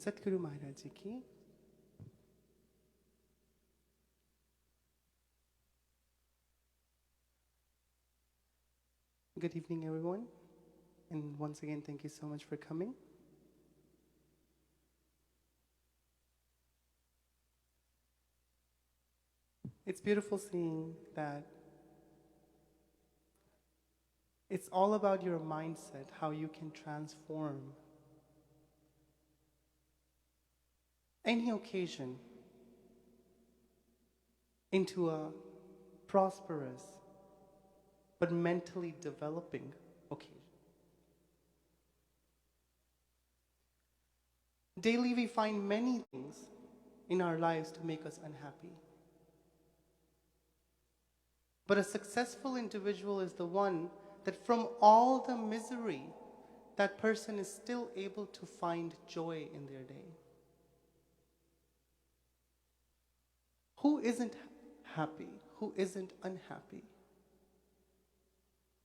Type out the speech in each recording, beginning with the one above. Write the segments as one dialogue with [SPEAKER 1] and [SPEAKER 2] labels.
[SPEAKER 1] Satguru Maharaj Ji ki. Good evening, everyone. And once again, thank you so much for coming. It's beautiful seeing that it's all about your mindset, how you can transform any occasion into a prosperous but mentally developing occasion. Daily we find many things in our lives to make us unhappy. But a successful individual is the one that from all the misery, that person is still able to find joy in their day. Who isn't happy? Who isn't unhappy?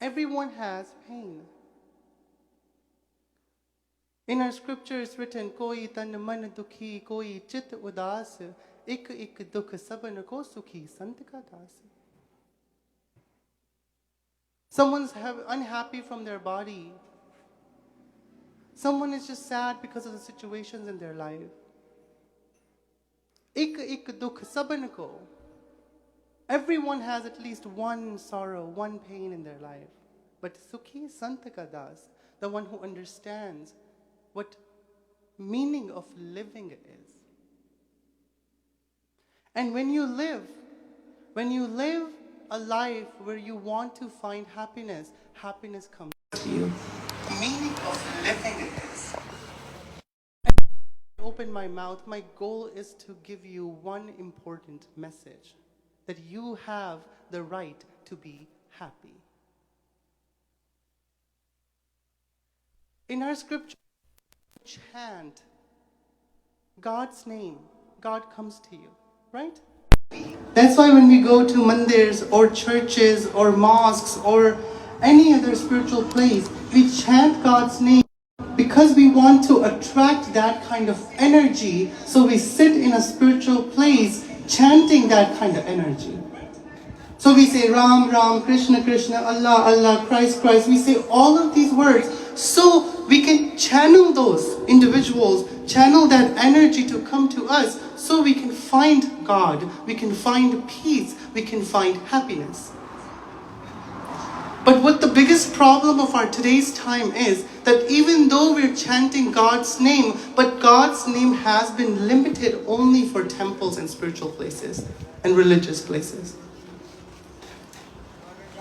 [SPEAKER 1] Everyone has pain. In our scripture it's written, Koi tan man dukhi, koi chit udas, ik dukh saban ko sukhi sant ka das. Someone's unhappy from their body. Someone is just sad because of the situations in their life. Ik dukh saban ko. Everyone has at least one sorrow, one pain in their life. But sukhi sant ka das, the one who understands what meaning of living is. And when you live a life where you want to find happiness, happiness comes to you. The meaning of living is. And when I open my mouth, my goal is to give you one important message, that you have the right to be happy. In our scripture, chant God's name, God comes to you, right? That's why when we go to mandirs or churches or mosques or any other spiritual place, we chant God's name because we want to attract that kind of energy. So we sit in a spiritual place chanting that kind of energy. So we say Ram, Ram, Krishna, Krishna, Allah, Allah, Christ, Christ. We say all of these words so we can channel those individuals, channel that energy to come to us so we can find God, we can find peace, we can find happiness. But what the biggest problem of our today's time is that even though we're chanting God's name, but God's name has been limited only for temples and spiritual places and religious places.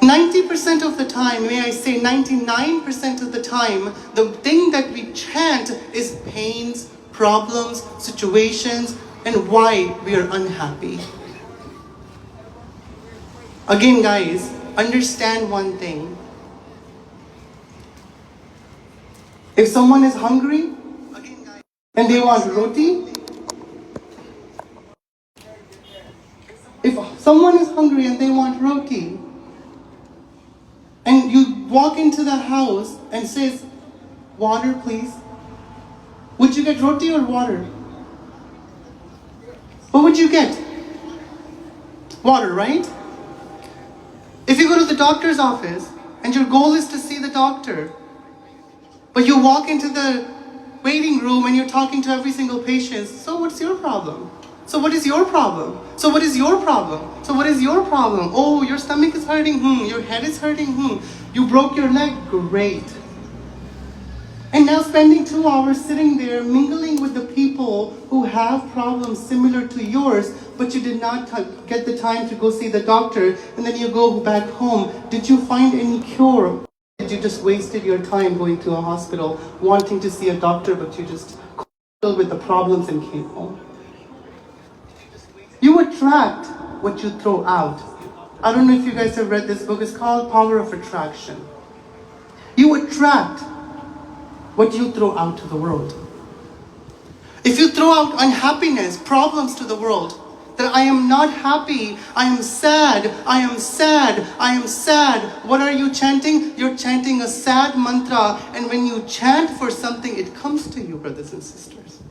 [SPEAKER 1] 90% of the time, may I say 99% of the time, the thing that we chant is pains, problems, situations, and why we are unhappy. Again, guys, understand one thing. If someone is hungry and they want roti, if someone is hungry and they want roti, and you walk into the house and says, water please, would you get roti or water? What would you get? Water, right? If you go to the doctor's office and your goal is to see the doctor, but you walk into the waiting room and you're talking to every single patient, so what's your problem? So what is your problem? So what is your problem? So what is your problem? Oh, your stomach is hurting, your head is hurting, you broke your leg, great. And now spending 2 hours sitting there mingling with the people who have problems similar to yours, but you did not get the time to go see the doctor, and then you go back home. Did you find any cure? Did you just wasted your time going to a hospital, wanting to see a doctor, but you just filled with the problems and came home? You attract what you throw out. I don't know if you guys have read this book. It's called Power of Attraction. You attract what you throw out to the world. If you throw out unhappiness, problems to the world, that I am not happy, I am sad, I am sad, I am sad. What are you chanting? You're chanting a sad mantra, and when you chant for something, it comes to you, brothers and sisters.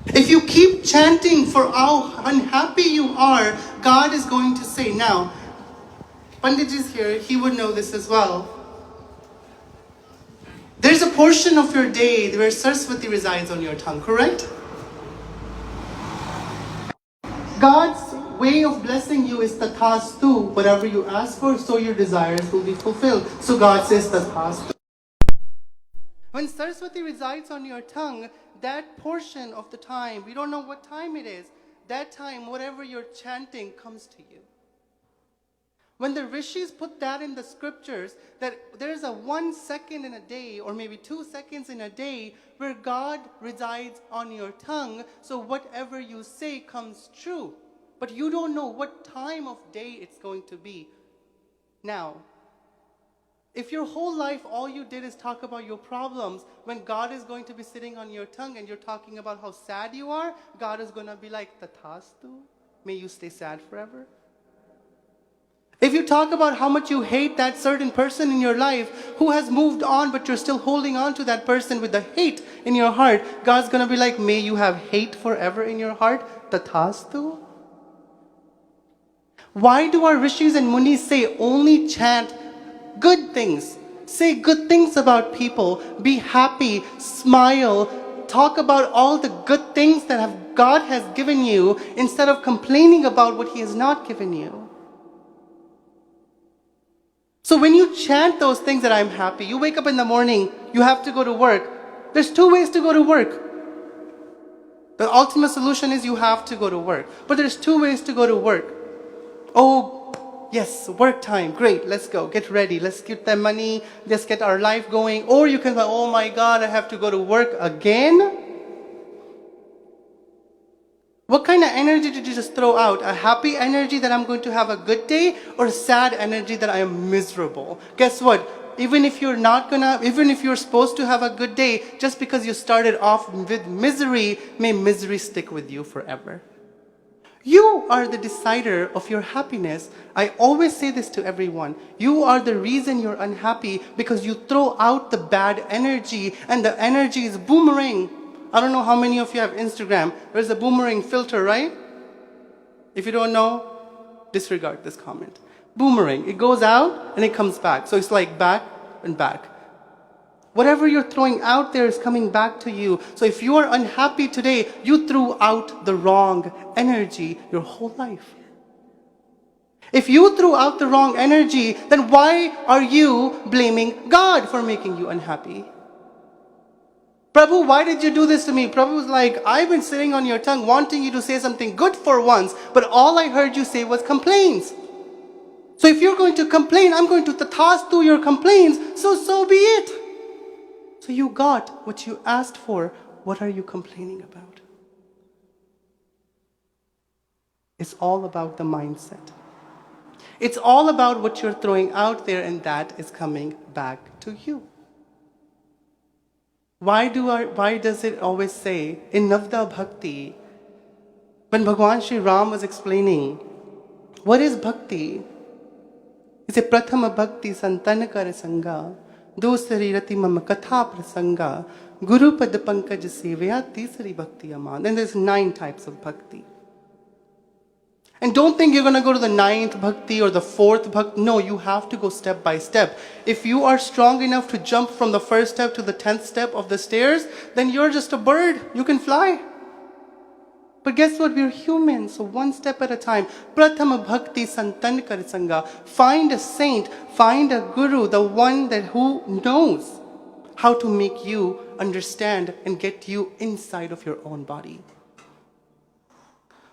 [SPEAKER 1] If you keep chanting for how unhappy you are, God is going to say, now, Pandit is here, he would know this as well. There's a portion of your day where Saraswati resides on your tongue, correct? God's way of blessing you is tathastu. Whatever you ask for, so your desires will be fulfilled. So God says tathastu. When Saraswati resides on your tongue, that portion of the time, we don't know what time it is, that time, whatever you're chanting comes to you. When the rishis put that in the scriptures, that there's a 1 second in a day, or maybe 2 seconds in a day, where God resides on your tongue, so whatever you say comes true. But you don't know what time of day it's going to be. Now, if your whole life all you did is talk about your problems, when God is going to be sitting on your tongue and you're talking about how sad you are, God is going to be like, Tathastu, may you stay sad forever. If you talk about how much you hate that certain person in your life who has moved on, but you're still holding on to that person with the hate in your heart, God's going to be like, may you have hate forever in your heart, Tathastu. Why do our rishis and munis say only chant good things? Say good things about people. Be happy, smile, talk about all the good things that God has given you instead of complaining about what He has not given you. So when you chant those things that I'm happy, you wake up in the morning, you have to go to work. There's 2 ways to go to work. The ultimate solution is you have to go to work. But there's 2 ways to go to work. Oh, yes, work time, great, let's go, get ready, let's get that money, let's get our life going. Or you can go, oh my God, I have to go to work again? What kind of energy did you just throw out? A happy energy that I'm going to have a good day, or a sad energy that I am miserable? Guess what? Even if you're supposed to have a good day, just because you started off with misery, may misery stick with you forever. You are the decider of your happiness. I always say this to everyone. You are the reason you're unhappy because you throw out the bad energy, and the energy is boomerang. I don't know how many of you have Instagram. There's a boomerang filter, right? If you don't know, disregard this comment. Boomerang. It goes out and it comes back. So it's like back and back. Whatever you're throwing out there is coming back to you. So if you are unhappy today, you threw out the wrong energy your whole life. If you threw out the wrong energy, then why are you blaming God for making you unhappy? Prabhu, why did you do this to me? Prabhu was like, I've been sitting on your tongue wanting you to say something good for once, but all I heard you say was complaints. So if you're going to complain, I'm going to tathastu your complaints, so be it. So you got what you asked for. What are you complaining about? It's all about the mindset. It's all about what you're throwing out there, and that is coming back to you. Why does it always say in Navda Bhakti, when Bhagwan Shri Ram was explaining, what is bhakti? He said, Prathama bhakti santanakara sangha, dosari rati mama katha prasanga, guru pad pankaj sevaya tisari bhakti aman. And there's 9 types of bhakti. And don't think you're going to go to the 9th bhakti or the 4th bhakti. No, you have to go step by step. If you are strong enough to jump from the 1st step to the 10th step of the stairs, then you're just a bird. You can fly. But guess what? We're human, so 1 step at a time. Prathama bhakti santan kar sangha. Find a saint, find a guru, the one who knows how to make you understand and get you inside of your own body.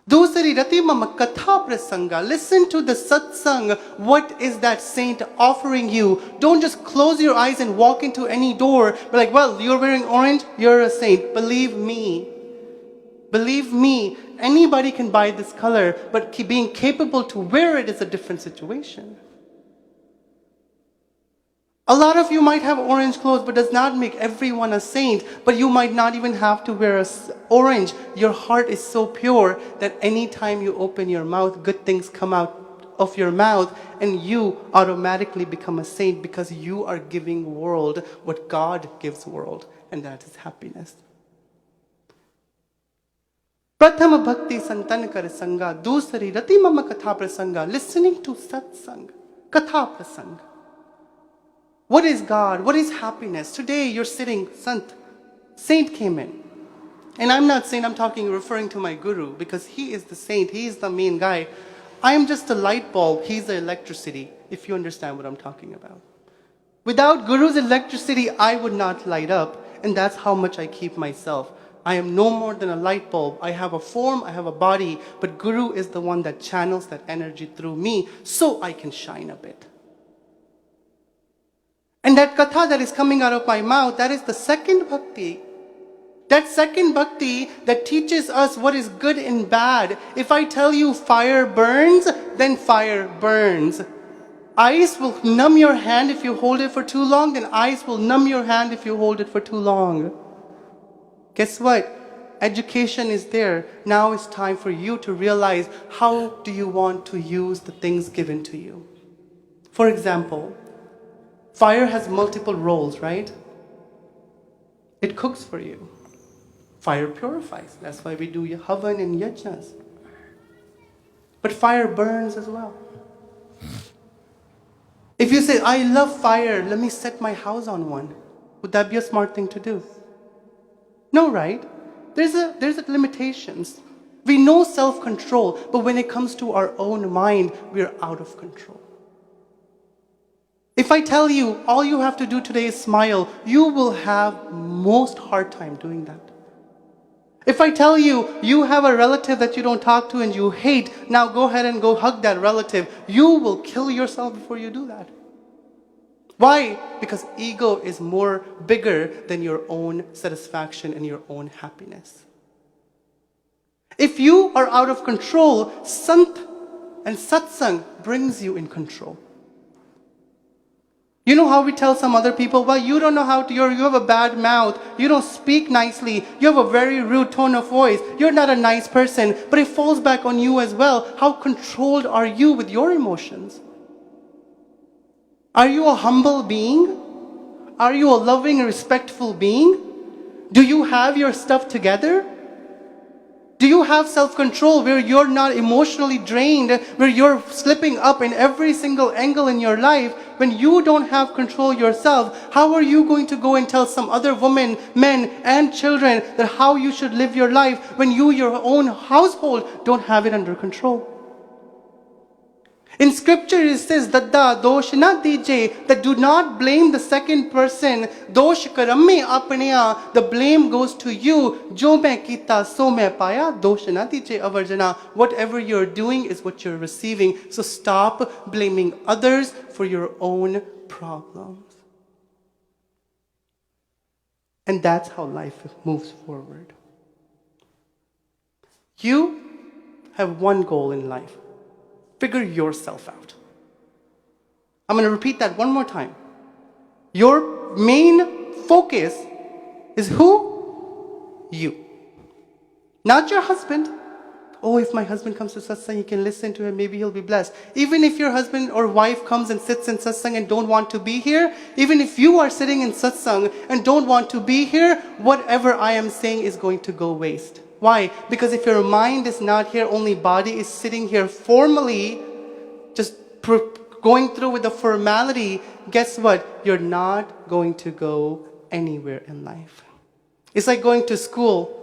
[SPEAKER 1] Dosari rati mama katha prasanga. Listen to the satsang. What is that saint offering you? Don't just close your eyes and walk into any door. Be like, well, you're wearing orange, you're a saint. Believe me. Believe me, anybody can buy this color, but being capable to wear it is a different situation. A lot of you might have orange clothes, but does not make everyone a saint. But you might not even have to wear orange. Your heart is so pure that anytime you open your mouth, good things come out of your mouth, and you automatically become a saint because you are giving world what God gives world, and that is happiness. Prathama bhakti santan kar sanga, dusari rati mama katha prasanga, listening to satsang, katha prasanga. What is God? What is happiness? Today you're sitting, saint came in. And I'm not saying, referring to my guru, because he is the saint, he is the main guy. I am just a light bulb, he's the electricity, if you understand what I'm talking about. Without Guru's electricity, I would not light up, and that's how much I keep myself. I am no more than a light bulb. I have a form, I have a body, but Guru is the one that channels that energy through me so I can shine a bit. And that katha that is coming out of my mouth, that is the second bhakti. That second bhakti that teaches us what is good and bad. If I tell you fire burns, then fire burns. Ice will numb your hand if you hold it for too long, then ice will numb your hand if you hold it for too long. Guess what? Education is there. Now it's time for you to realize, how do you want to use the things given to you? For example, fire has multiple roles, right? It cooks for you. Fire purifies. That's why we do havan and yajnas. But fire burns as well. If you say, I love fire, let me set my house on one, would that be a smart thing to do? No, right? There's limitations. We know self-control, but when it comes to our own mind, we're out of control. If I tell you, all you have to do today is smile, you will have most hard time doing that. If I tell you, you have a relative that you don't talk to and you hate, now go ahead and go hug that relative, you will kill yourself before you do that. Why? Because ego is more bigger than your own satisfaction and your own happiness. If you are out of control, sant and satsang brings you in control. You know how we tell some other people, well, you don't know how to, you have a bad mouth, you don't speak nicely, you have a very rude tone of voice, you're not a nice person, but it falls back on you as well. How controlled are you with your emotions? Are you a humble being? Are you a loving and respectful being? Do you have your stuff together? Do you have self-control where you're not emotionally drained, where you're slipping up in every single angle in your life? When you don't have control yourself, how are you going to go and tell some other women, men, and children that how you should live your life when you, your own household, don't have it under control? In scripture it says, Dadda dosh na dije, that do not blame the second person. Dosh karamme apneya, the blame goes to you. Jo main kita so main paya, dosh na dije avarjana. Whatever you're doing is what you're receiving. So stop blaming others for your own problems. And that's how life moves forward. You have one goal in life. Figure yourself out. I'm going to repeat that one more time. Your main focus is who? You. Not your husband. Oh, if my husband comes to satsang, he can listen to him, maybe he'll be blessed. Even if your husband or wife comes and sits in satsang and don't want to be here, even if you are sitting in satsang and don't want to be here, whatever I am saying is going to go waste. Why? Because if your mind is not here, only body is sitting here formally, just going through with the formality, guess what? You're not going to go anywhere in life. It's like going to school.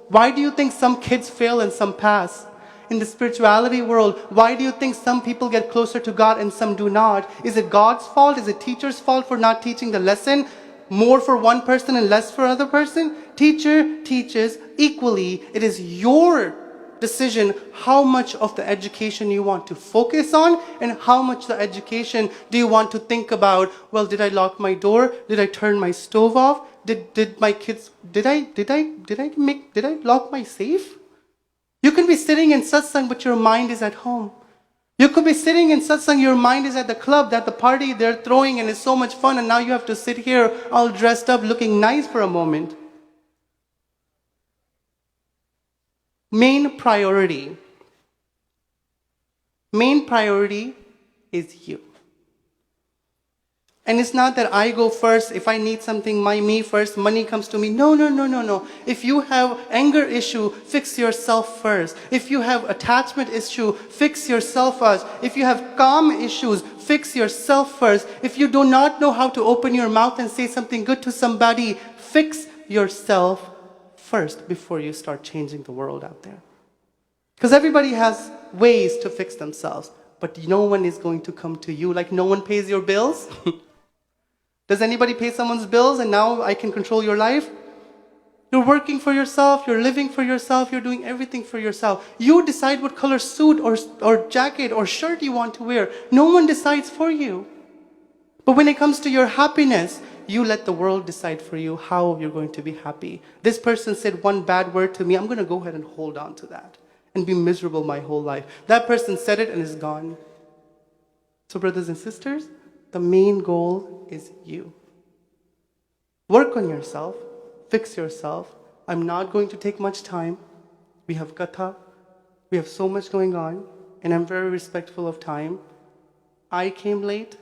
[SPEAKER 1] Why do you think some kids fail and some pass? In the spirituality world, why do you think some people get closer to God and some do not? Is it God's fault? Is it teacher's fault for not teaching the lesson? More for one person and less for another person? Teacher teaches equally. It is your decision how much of the education you want to focus on and how much the education do you want to think about. Well, did I lock my door? Did I turn my stove off? Did my kids, did I lock my safe? You can be sitting in satsang, but your mind is at home. You could be sitting in satsang, your mind is at the club, at the party they're throwing and it's so much fun, and now you have to sit here all dressed up looking nice for a moment. Main priority is you. And it's not that I go first. If I need something, me first, money comes to me. No, no, no, no, no. If you have anger issue, fix yourself first. If you have attachment issue, fix yourself first. If you have calm issues, fix yourself first. If you do not know how to open your mouth and say something good to somebody, fix yourself first before you start changing the world out there. Because everybody has ways to fix themselves, but no one is going to come to you. Like no one pays your bills. Does anybody pay someone's bills and now I can control your life? You're working for yourself, you're living for yourself, you're doing everything for yourself. You decide what color suit or jacket or shirt you want to wear. No one decides for you. But when it comes to your happiness, you let the world decide for you how you're going to be happy. This person said one bad word to me, I'm going to go ahead and hold on to that and be miserable my whole life. That person said it and is gone. So brothers and sisters, the main goal is you. Work on yourself, fix yourself. I'm not going to take much time. We have katha, we have so much going on, and I'm very respectful of time. I came late,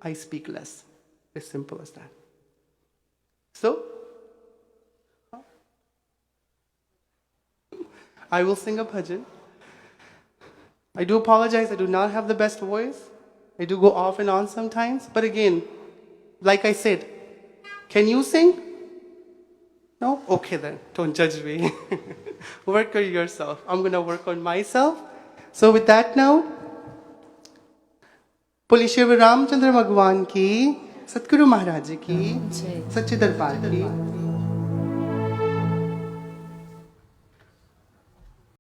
[SPEAKER 1] I speak less. As simple as that. So, I will sing a bhajan. I do apologize, I do not have the best voice. I do go off and on sometimes. But again, like I said, can you sing? No? Okay then, don't judge me. Work on yourself. I'm going to work on myself. So with that note, Puli Shiv Ramchandra Bhagwan ki, Satguru Maharaj ki, Sache Darbar ki.